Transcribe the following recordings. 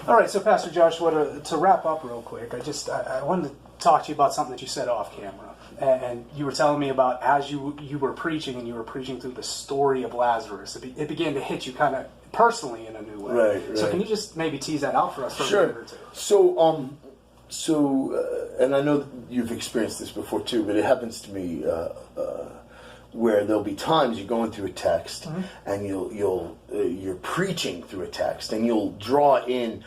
All right, so Pastor Joshua, to wrap up real quick, I wanted to talk to you about something that you said off camera. And you were telling me about as you were preaching, and you were preaching through the story of Lazarus, it began to hit you kind of personally in a new way. Right. So can you just maybe tease that out for us for a minute or two? So, and I know that you've experienced this before too, but it happens to me where there'll be times you're going through a text, and you're preaching through a text, and you'll draw in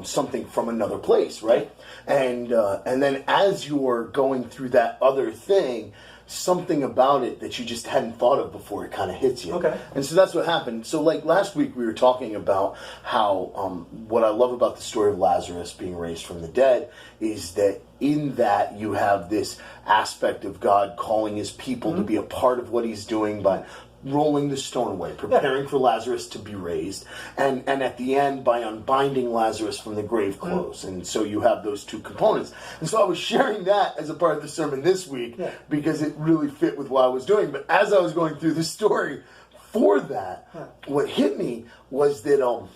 something from another place, right? And then as you're going through that other thing, something about it that you just hadn't thought of before, it kind of hits you. Okay. And so that's what happened. So like last week we were talking about how what I love about the story of Lazarus being raised from the dead is that in that you have this aspect of God calling his people to be a part of what he's doing by rolling the stone away, preparing for Lazarus to be raised, and at the end by unbinding Lazarus from the grave clothes. And so you have those two components. And so I was sharing that as a part of the sermon this week because it really fit with what I was doing. But as I was going through the story for that, what hit me was that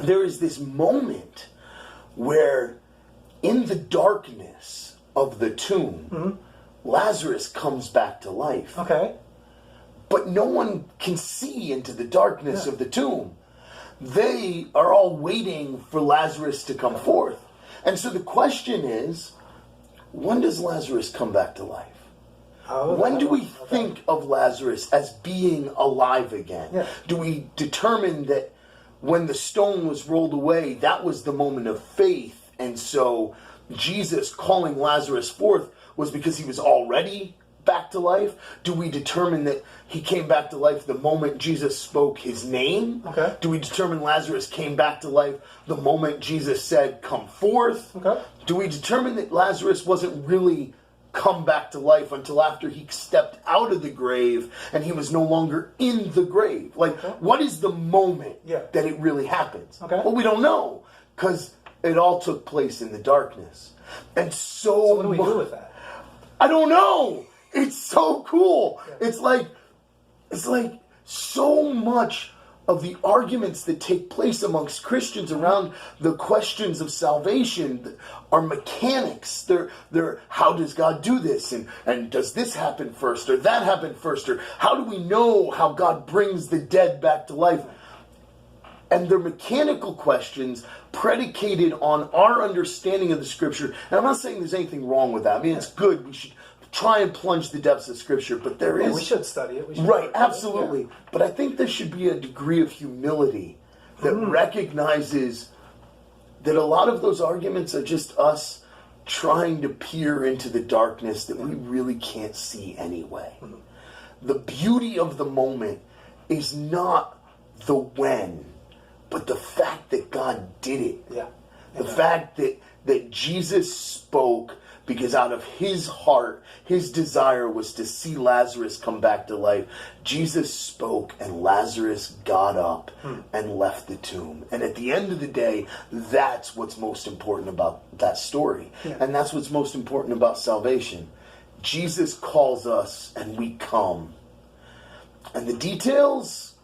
there is this moment where in the darkness of the tomb, Lazarus comes back to life. Okay. But no one can see into the darkness of the tomb. They are all waiting for Lazarus to come forth. And so the question is, when does Lazarus come back to life? When do we think of Lazarus as being alive again? Yeah. Do we determine that when the stone was rolled away, that was the moment of faith, and so Jesus calling Lazarus forth was because he was already back to life? Do we determine that he came back to life the moment Jesus spoke his name? Okay. Do we determine Lazarus came back to life the moment Jesus said, come forth? Okay. Do we determine that Lazarus wasn't really come back to life until after he stepped out of the grave and he was no longer in the grave? Like, what is the moment that it really happens? Okay. Well, we don't know, because it all took place in the darkness. And So what do we do with that? I don't know. It's so cool. Yeah. It's like so much of the arguments that take place amongst Christians around the questions of salvation are mechanics. They're how does God do this? And does this happen first? Or that happen first? Or how do we know how God brings the dead back to life? And they're mechanical questions predicated on our understanding of the Scripture. And I'm not saying there's anything wrong with that. I mean, it's good. We should try and plunge the depths of Scripture, but there is... we should study it. Right, absolutely. But I think there should be a degree of humility that recognizes that a lot of those arguments are just us trying to peer into the darkness that we really can't see anyway. The beauty of the moment is not the when, but the fact that God did it. Yeah. The fact that Jesus spoke, because out of his heart, his desire was to see Lazarus come back to life. Jesus spoke and Lazarus got up and left the tomb. And at the end of the day, that's what's most important about that story. Yeah. And that's what's most important about salvation. Jesus calls us and we come. And the details,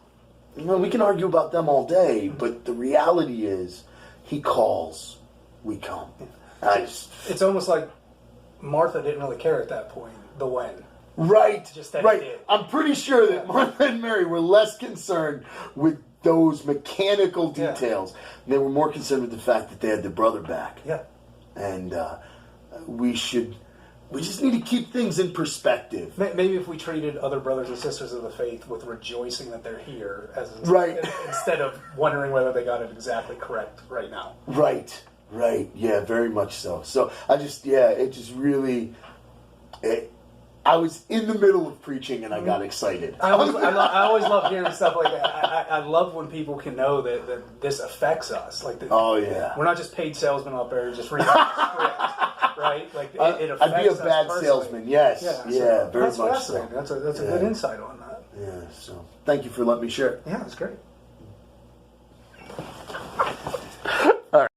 we can argue about them all day, but the reality is he calls, we come. It's almost like Martha didn't really care at that point, the when. Right, Just that right. He did. I'm pretty sure that Martha and Mary were less concerned with those mechanical details. They were more concerned with the fact that they had their brother back. Yeah. And we just need to keep things in perspective. Maybe if we treated other brothers and sisters of the faith with rejoicing that they're here, instead of wondering whether they got it exactly correct right now. Right. Right, yeah, very much so. So I was in the middle of preaching and I got excited. I always love hearing stuff like that. I love when people can know that this affects us. We're not just paid salesmen out there just reading scripts, right? Like it affects us. I'd be a bad salesman, yes. Yeah, very that's much fascinating. so. That's a good insight on that. Yeah, so thank you for letting me share. Yeah, it's great.